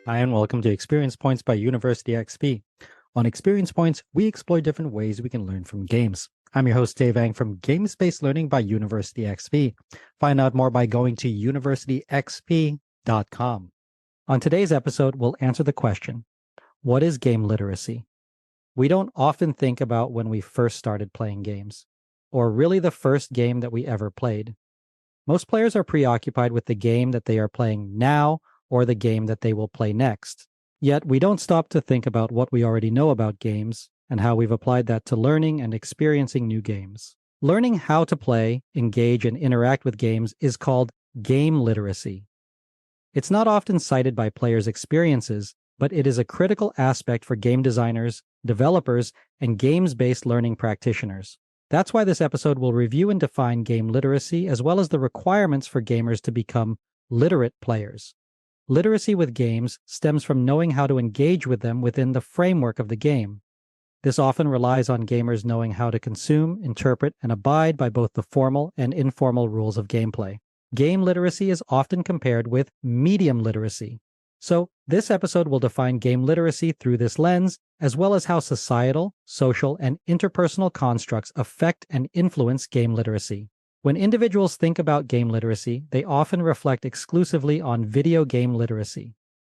Hi, and welcome to Experience Points by University XP. On Experience Points, we explore different ways we can learn from games. I'm your host, Dave Ang from Games-Based Learning by University XP. Find out more by going to universityxp.com. On today's episode, we'll answer the question, what is game literacy? We don't often think about when we first started playing games, or really the first game that we ever played. Most players are preoccupied with the game that they are playing now or the game that they will play next. Yet we don't stop to think about what we already know about games and how we've applied that to learning and experiencing new games. Learning how to play, engage, and interact with games is called game literacy. It's not often cited by players' experiences, but it is a critical aspect for game designers, developers, and games-based learning practitioners. That's why this episode will review and define game literacy as well as the requirements for gamers to become literate players. Literacy with games stems from knowing how to engage with them within the framework of the game. This often relies on gamers knowing how to consume, interpret, and abide by both the formal and informal rules of gameplay. Game literacy is often compared with medium literacy. So, this episode will define game literacy through this lens, as well as how societal, social, and interpersonal constructs affect and influence game literacy. When individuals think about game literacy, they often reflect exclusively on video game literacy.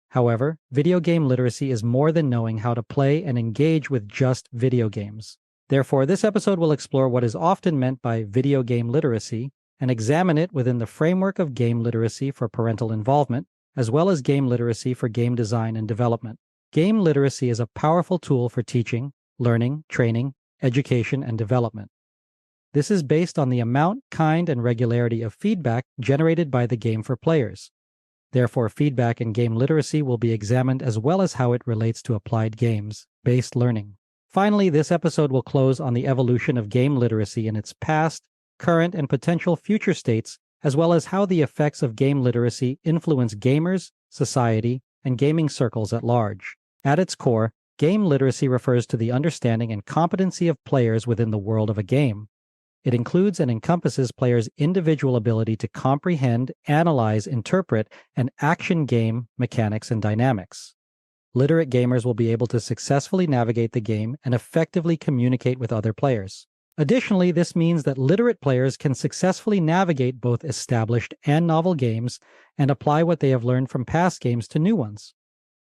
However, video game literacy is more than knowing how to play and engage with just video games. Therefore, this episode will explore what is often meant by video game literacy and examine it within the framework of game literacy for parental involvement, as well as game literacy for game design and development. Game literacy is a powerful tool for teaching, learning, training, education, and development. This is based on the amount, kind, and regularity of feedback generated by the game for players. Therefore, feedback in game literacy will be examined as well as how it relates to applied games-based learning. Finally, this episode will close on the evolution of game literacy in its past, current, and potential future states, as well as how the effects of game literacy influence gamers, society, and gaming circles at large. At its core, game literacy refers to the understanding and competency of players within the world of a game. It includes and encompasses players' individual ability to comprehend, analyze, interpret, and action game mechanics and dynamics. Literate gamers will be able to successfully navigate the game and effectively communicate with other players. Additionally, this means that literate players can successfully navigate both established and novel games and apply what they have learned from past games to new ones.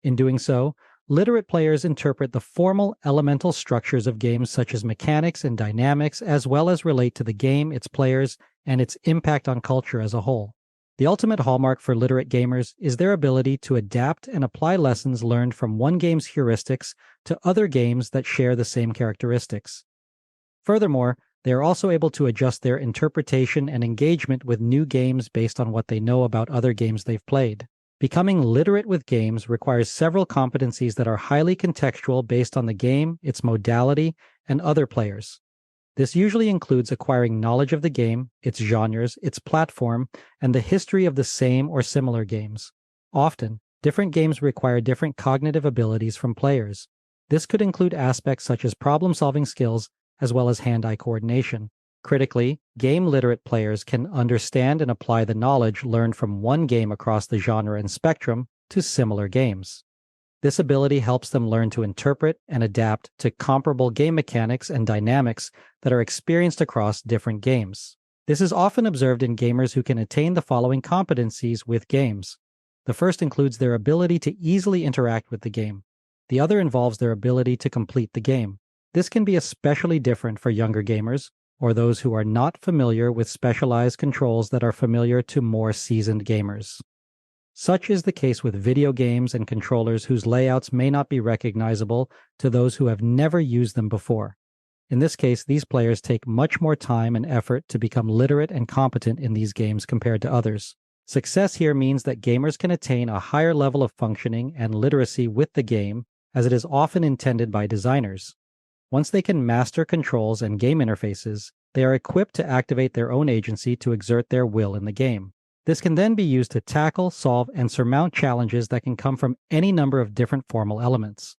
In doing so, literate players interpret the formal elemental structures of games such as mechanics and dynamics, as well as relate to the game, its players, and its impact on culture as a whole. The ultimate hallmark for literate gamers is their ability to adapt and apply lessons learned from one game's heuristics to other games that share the same characteristics. Furthermore, they are also able to adjust their interpretation and engagement with new games based on what they know about other games they've played. Becoming literate with games requires several competencies that are highly contextual based on the game, its modality, and other players. This usually includes acquiring knowledge of the game, its genres, its platform, and the history of the same or similar games. Often, different games require different cognitive abilities from players. This could include aspects such as problem-solving skills, as well as hand-eye coordination. Critically, game-literate players can understand and apply the knowledge learned from one game across the genre and spectrum to similar games. This ability helps them learn to interpret and adapt to comparable game mechanics and dynamics that are experienced across different games. This is often observed in gamers who can attain the following competencies with games. The first includes their ability to easily interact with the game. The other involves their ability to complete the game. This can be especially different for younger gamers, or those who are not familiar with specialized controls that are familiar to more seasoned gamers. Such is the case with video games and controllers whose layouts may not be recognizable to those who have never used them before. In this case, these players take much more time and effort to become literate and competent in these games compared to others. Success here means that gamers can attain a higher level of functioning and literacy with the game, as it is often intended by designers. Once they can master controls and game interfaces, they are equipped to activate their own agency to exert their will in the game. This can then be used to tackle, solve, and surmount challenges that can come from any number of different formal elements.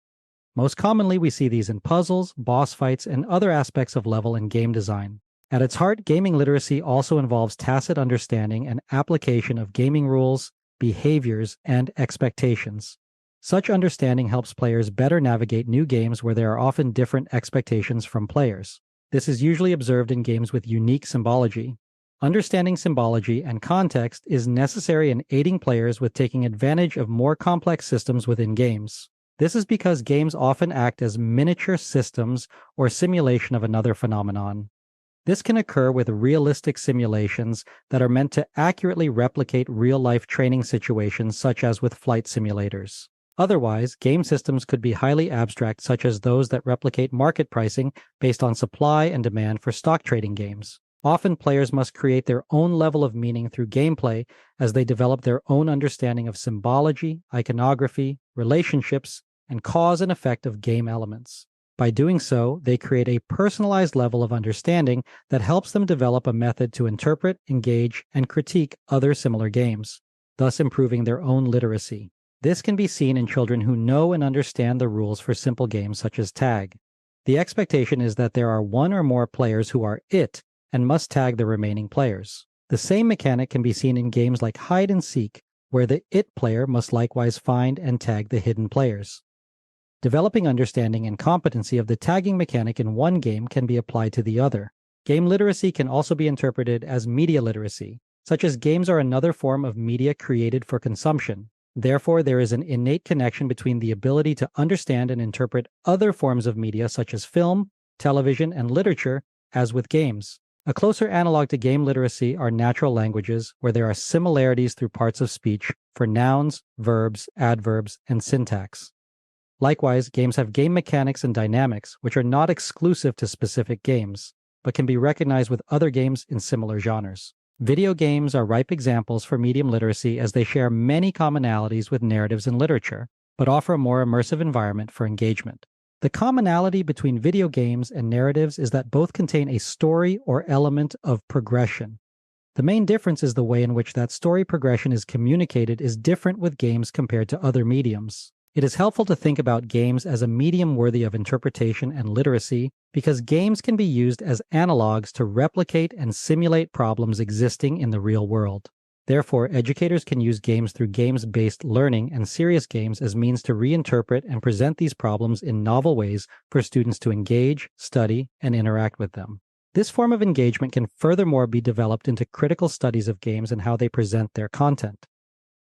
Most commonly, we see these in puzzles, boss fights, and other aspects of level and game design. At its heart, gaming literacy also involves tacit understanding and application of gaming rules, behaviors, and expectations. Such understanding helps players better navigate new games where there are often different expectations from players. This is usually observed in games with unique symbology. Understanding symbology and context is necessary in aiding players with taking advantage of more complex systems within games. This is because games often act as miniature systems or simulation of another phenomenon. This can occur with realistic simulations that are meant to accurately replicate real-life training situations, such as with flight simulators. Otherwise, game systems could be highly abstract, such as those that replicate market pricing based on supply and demand for stock trading games. Often, players must create their own level of meaning through gameplay as they develop their own understanding of symbology, iconography, relationships, and cause and effect of game elements. By doing so, they create a personalized level of understanding that helps them develop a method to interpret, engage, and critique other similar games, thus improving their own literacy. This can be seen in children who know and understand the rules for simple games such as tag. The expectation is that there are one or more players who are it and must tag the remaining players. The same mechanic can be seen in games like hide and seek, where the it player must likewise find and tag the hidden players. Developing understanding and competency of the tagging mechanic in one game can be applied to the other. Game literacy can also be interpreted as media literacy, such as games are another form of media created for consumption. Therefore, there is an innate connection between the ability to understand and interpret other forms of media such as film, television, and literature, as with games. A closer analog to game literacy are natural languages, where there are similarities through parts of speech for nouns, verbs, adverbs, and syntax. Likewise, games have game mechanics and dynamics, which are not exclusive to specific games, but can be recognized with other games in similar genres. Video games are ripe examples for medium literacy as they share many commonalities with narratives and literature, but offer a more immersive environment for engagement. The commonality between video games and narratives is that both contain a story or element of progression. The main difference is the way in which that story progression is communicated is different with games compared to other mediums. It is helpful to think about games as a medium worthy of interpretation and literacy because games can be used as analogs to replicate and simulate problems existing in the real world. Therefore, educators can use games through games-based learning and serious games as means to reinterpret and present these problems in novel ways for students to engage, study, and interact with them. This form of engagement can furthermore be developed into critical studies of games and how they present their content.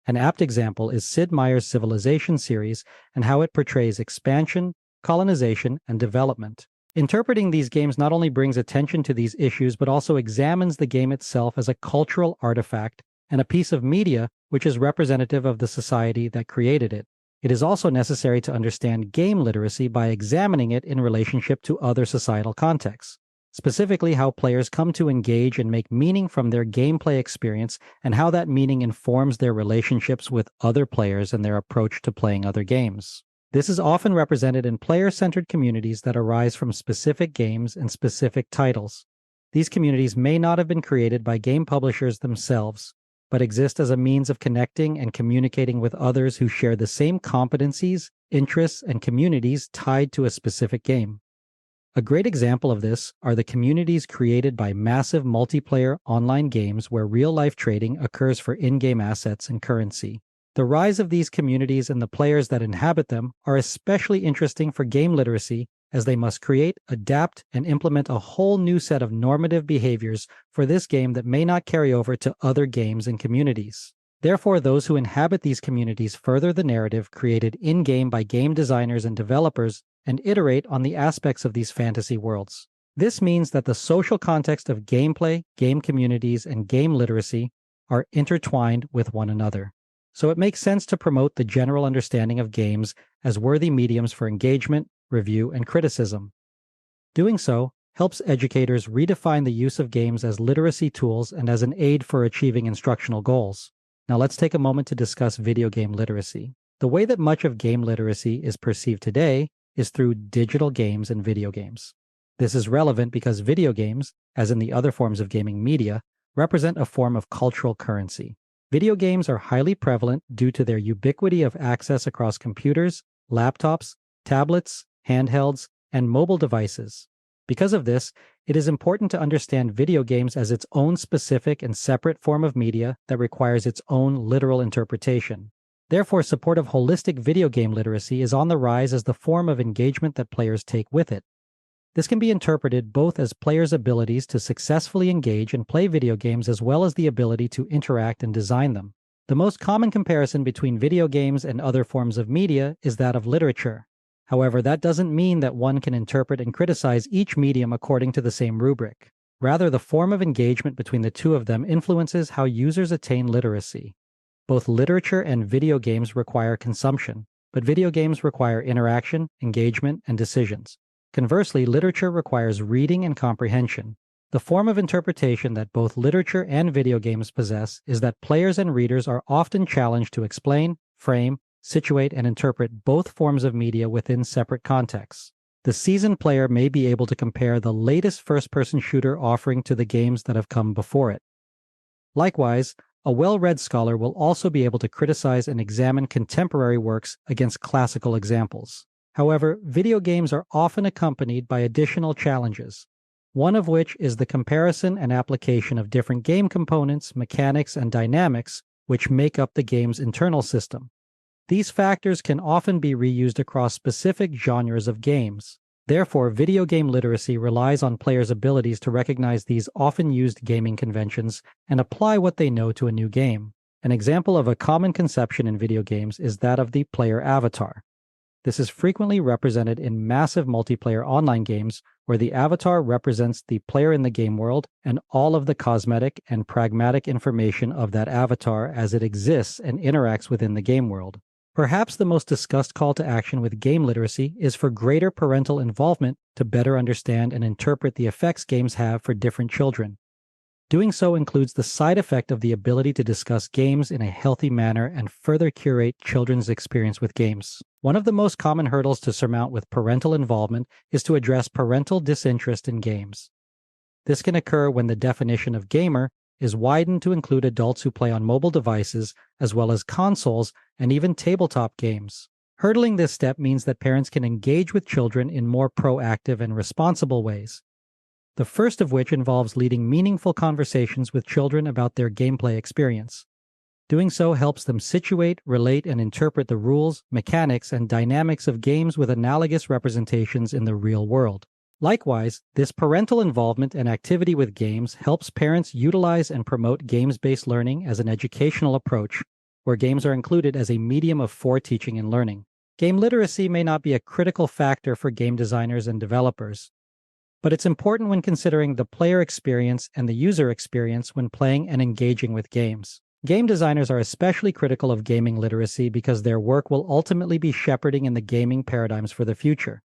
An apt example is Sid Meier's Civilization series and how it portrays expansion, colonization, and development. Interpreting these games not only brings attention to these issues, but also examines the game itself as a cultural artifact and a piece of media which is representative of the society that created it. It is also necessary to understand game literacy by examining it in relationship to other societal contexts, specifically how players come to engage and make meaning from their gameplay experience and how that meaning informs their relationships with other players and their approach to playing other games. This is often represented in player-centered communities that arise from specific games and specific titles. These communities may not have been created by game publishers themselves, but exist as a means of connecting and communicating with others who share the same competencies, interests, and communities tied to a specific game. A great example of this are the communities created by massive multiplayer online games where real-life trading occurs for in-game assets and currency. The rise of these communities and the players that inhabit them are especially interesting for game literacy as they must create, adapt, and implement a whole new set of normative behaviors for this game that may not carry over to other games and communities. Therefore, those who inhabit these communities further the narrative created in-game by game designers and developers and iterate on the aspects of these fantasy worlds. This means that the social context of gameplay, game communities, and game literacy are intertwined with one another. So it makes sense to promote the general understanding of games as worthy mediums for engagement, review, and criticism. Doing so helps educators redefine the use of games as literacy tools and as an aid for achieving instructional goals. Now let's take a moment to discuss video game literacy. The way that much of game literacy is perceived today is through digital games and video games. This is relevant because video games, as in the other forms of gaming media, represent a form of cultural currency. Video games are highly prevalent due to their ubiquity of access across computers, laptops, tablets, handhelds, and mobile devices. Because of this, it is important to understand video games as its own specific and separate form of media that requires its own literal interpretation. Therefore, supportive holistic video game literacy is on the rise as the form of engagement that players take with it. This can be interpreted both as players' abilities to successfully engage and play video games as well as the ability to interact and design them. The most common comparison between video games and other forms of media is that of literature. However, that doesn't mean that one can interpret and criticize each medium according to the same rubric. Rather, the form of engagement between the two of them influences how users attain literacy. Both literature and video games require consumption, but video games require interaction, engagement, and decisions. Conversely, literature requires reading and comprehension. The form of interpretation that both literature and video games possess is that players and readers are often challenged to explain, frame, situate, and interpret both forms of media within separate contexts. The seasoned player may be able to compare the latest first-person shooter offering to the games that have come before it. Likewise, a well-read scholar will also be able to criticize and examine contemporary works against classical examples. However, video games are often accompanied by additional challenges, one of which is the comparison and application of different game components, mechanics, and dynamics which make up the game's internal system. These factors can often be reused across specific genres of games. Therefore, video game literacy relies on players' abilities to recognize these often used gaming conventions and apply what they know to a new game. An example of a common conception in video games is that of the player avatar. This is frequently represented in massive multiplayer online games where the avatar represents the player in the game world and all of the cosmetic and pragmatic information of that avatar as it exists and interacts within the game world. Perhaps the most discussed call to action with game literacy is for greater parental involvement to better understand and interpret the effects games have for different children. Doing so includes the side effect of the ability to discuss games in a healthy manner and further curate children's experience with games. One of the most common hurdles to surmount with parental involvement is to address parental disinterest in games. This can occur when the definition of gamer is widened to include adults who play on mobile devices as well as consoles and even tabletop games. Hurdling this step means that parents can engage with children in more proactive and responsible ways. The first of which involves leading meaningful conversations with children about their gameplay experience. Doing so helps them situate, relate, and interpret the rules, mechanics, and dynamics of games with analogous representations in the real world. Likewise, this parental involvement and activity with games helps parents utilize and promote games-based learning as an educational approach, where games are included as a medium of teaching and learning. Game literacy may not be a critical factor for game designers and developers, but it's important when considering the player experience and the user experience when playing and engaging with games. Game designers are especially critical of gaming literacy because their work will ultimately be shepherding in the gaming paradigms for the future.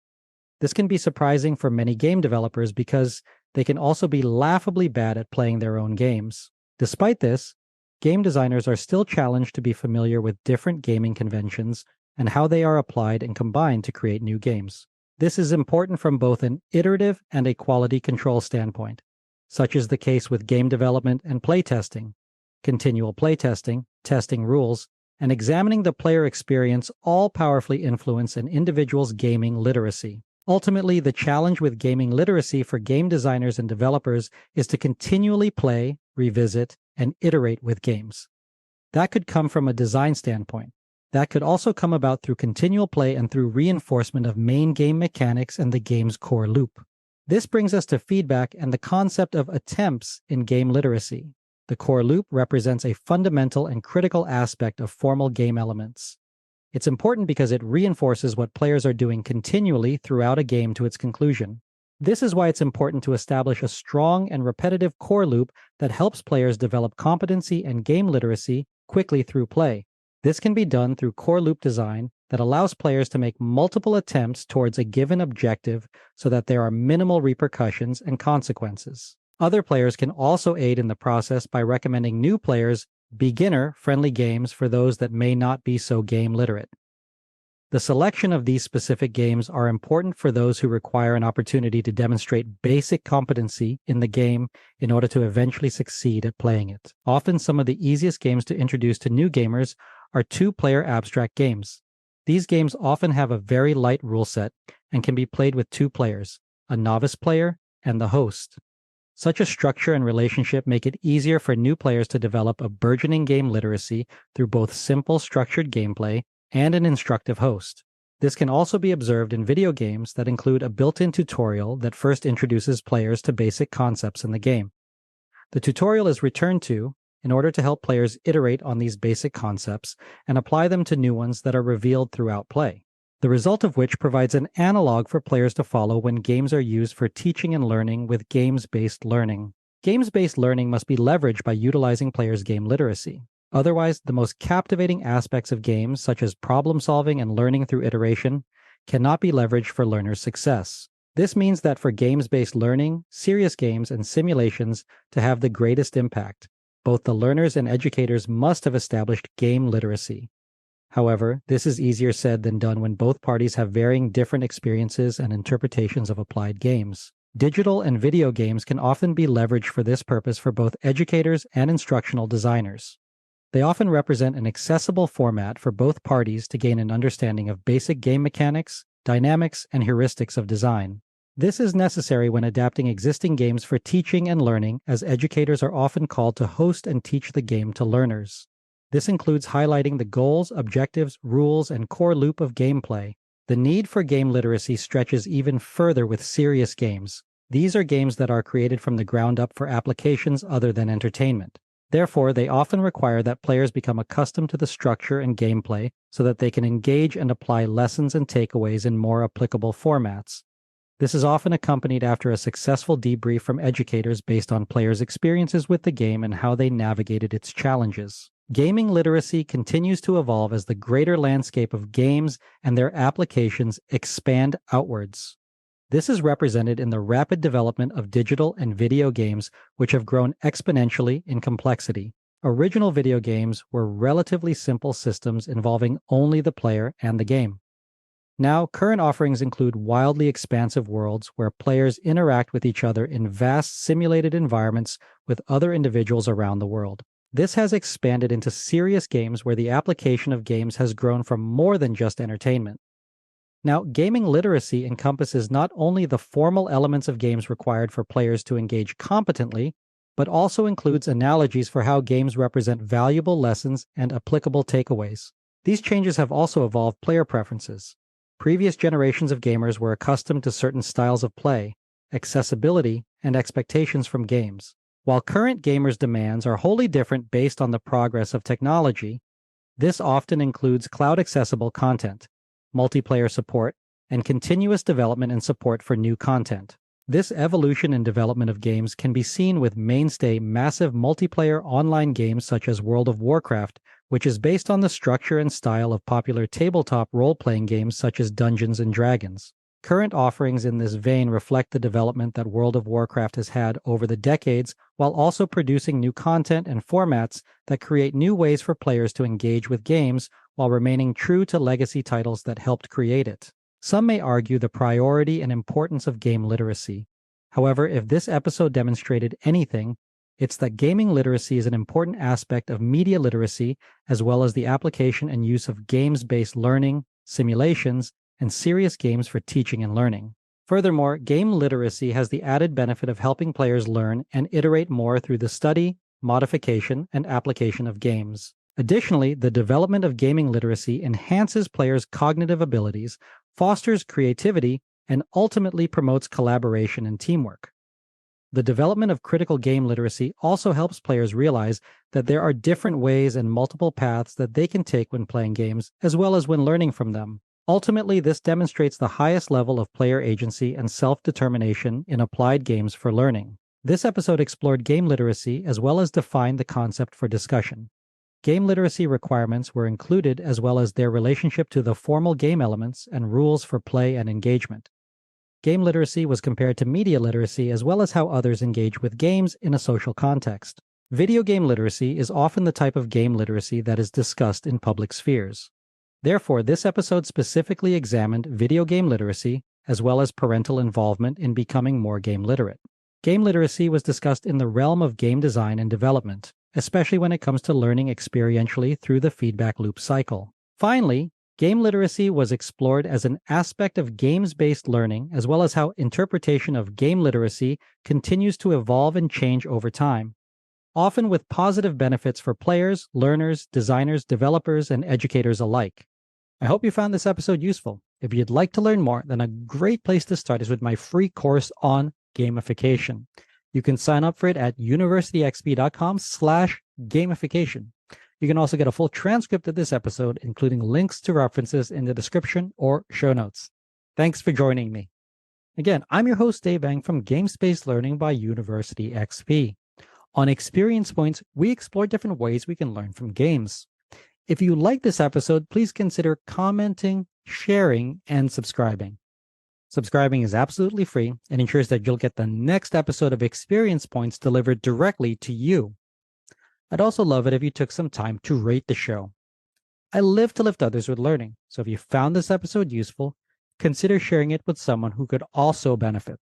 This can be surprising for many game developers because they can also be laughably bad at playing their own games. Despite this, game designers are still challenged to be familiar with different gaming conventions and how they are applied and combined to create new games. This is important from both an iterative and a quality control standpoint, such is the case with game development and playtesting. Continual playtesting, testing rules, and examining the player experience all powerfully influence an individual's gaming literacy. Ultimately, the challenge with gaming literacy for game designers and developers is to continually play, revisit, and iterate with games. That could come from a design standpoint. That could also come about through continual play and through reinforcement of main game mechanics and the game's core loop. This brings us to feedback and the concept of attempts in game literacy. The core loop represents a fundamental and critical aspect of formal game elements. It's important because it reinforces what players are doing continually throughout a game to its conclusion. This is why it's important to establish a strong and repetitive core loop that helps players develop competency and game literacy quickly through play. This can be done through core loop design that allows players to make multiple attempts towards a given objective so that there are minimal repercussions and consequences. Other players can also aid in the process by recommending new players beginner-friendly games for those that may not be so game literate. The selection of these specific games are important for those who require an opportunity to demonstrate basic competency in the game in order to eventually succeed at playing it. Often some of the easiest games to introduce to new gamers are two-player abstract games. These games often have a very light rule set and can be played with two players, a novice player and the host. Such a structure and relationship make it easier for new players to develop a burgeoning game literacy through both simple, structured gameplay and an instructive host. This can also be observed in video games that include a built-in tutorial that first introduces players to basic concepts in the game. The tutorial is returned to in order to help players iterate on these basic concepts and apply them to new ones that are revealed throughout play, the result of which provides an analog for players to follow when games are used for teaching and learning with games-based learning. Games-based learning must be leveraged by utilizing players' game literacy. Otherwise, the most captivating aspects of games, such as problem-solving and learning through iteration, cannot be leveraged for learners' success. This means that for games-based learning, serious games, and simulations to have the greatest impact, both the learners and educators must have established game literacy. However, this is easier said than done when both parties have varying different experiences and interpretations of applied games. Digital and video games can often be leveraged for this purpose for both educators and instructional designers. They often represent an accessible format for both parties to gain an understanding of basic game mechanics, dynamics, and heuristics of design. This is necessary when adapting existing games for teaching and learning, as educators are often called to host and teach the game to learners. This includes highlighting the goals, objectives, rules, and core loop of gameplay. The need for game literacy stretches even further with serious games. These are games that are created from the ground up for applications other than entertainment. Therefore, they often require that players become accustomed to the structure and gameplay so that they can engage and apply lessons and takeaways in more applicable formats. This is often accompanied after a successful debrief from educators based on players' experiences with the game and how they navigated its challenges. Gaming literacy continues to evolve as the greater landscape of games and their applications expand outwards. This is represented in the rapid development of digital and video games, which have grown exponentially in complexity. Original video games were relatively simple systems involving only the player and the game. Now, current offerings include wildly expansive worlds where players interact with each other in vast simulated environments with other individuals around the world. This has expanded into serious games where the application of games has grown from more than just entertainment. Now, gaming literacy encompasses not only the formal elements of games required for players to engage competently, but also includes analogies for how games represent valuable lessons and applicable takeaways. These changes have also evolved player preferences. Previous generations of gamers were accustomed to certain styles of play, accessibility, and expectations from games. While current gamers' demands are wholly different based on the progress of technology, this often includes cloud-accessible content, multiplayer support, and continuous development and support for new content. This evolution and development of games can be seen with mainstay massive multiplayer online games such as World of Warcraft, which is based on the structure and style of popular tabletop role-playing games such as Dungeons & Dragons. Current offerings in this vein reflect the development that World of Warcraft has had over the decades, while also producing new content and formats that create new ways for players to engage with games while remaining true to legacy titles that helped create it. Some may argue the priority and importance of game literacy. However, if this episode demonstrated anything, it's that gaming literacy is an important aspect of media literacy, as well as the application and use of games-based learning, simulations, and serious games for teaching and learning. Furthermore, game literacy has the added benefit of helping players learn and iterate more through the study, modification, and application of games. Additionally, the development of gaming literacy enhances players' cognitive abilities, fosters creativity, and ultimately promotes collaboration and teamwork. The development of critical game literacy also helps players realize that there are different ways and multiple paths that they can take when playing games, as well as when learning from them. Ultimately, this demonstrates the highest level of player agency and self-determination in applied games for learning. This episode explored game literacy as well as defined the concept for discussion. Game literacy requirements were included as well as their relationship to the formal game elements and rules for play and engagement. Game literacy was compared to media literacy as well as how others engage with games in a social context. Video game literacy is often the type of game literacy that is discussed in public spheres. Therefore, this episode specifically examined video game literacy as well as parental involvement in becoming more game literate. Game literacy was discussed in the realm of game design and development, especially when it comes to learning experientially through the feedback loop cycle. Finally, Game literacy was explored as an aspect of games-based learning, as well as how interpretation of game literacy continues to evolve and change over time, often with positive benefits for players, learners, designers, developers, and educators alike. I hope you found this episode useful. If you'd like to learn more, then a great place to start is with my free course on gamification. You can sign up for it at universityxp.com/gamification. You can also get a full transcript of this episode, including links to references in the description or show notes. Thanks for joining me. Again, I'm your host, Dave Bang from Game-Based Learning by University XP. On Experience Points, we explore different ways we can learn from games. If you like this episode, please consider commenting, sharing, and subscribing. Subscribing is absolutely free and ensures that you'll get the next episode of Experience Points delivered directly to you. I'd also love it if you took some time to rate the show. I live to lift others with learning, so if you found this episode useful, consider sharing it with someone who could also benefit.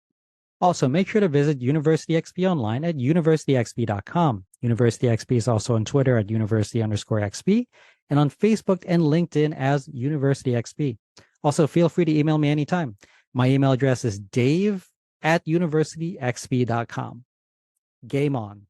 Also, make sure to visit University XP online at universityxp.com. University XP is also on Twitter at university_XP and on Facebook and LinkedIn as University XP. Also, feel free to email me anytime. My email address is dave@universityxp.com. Game on.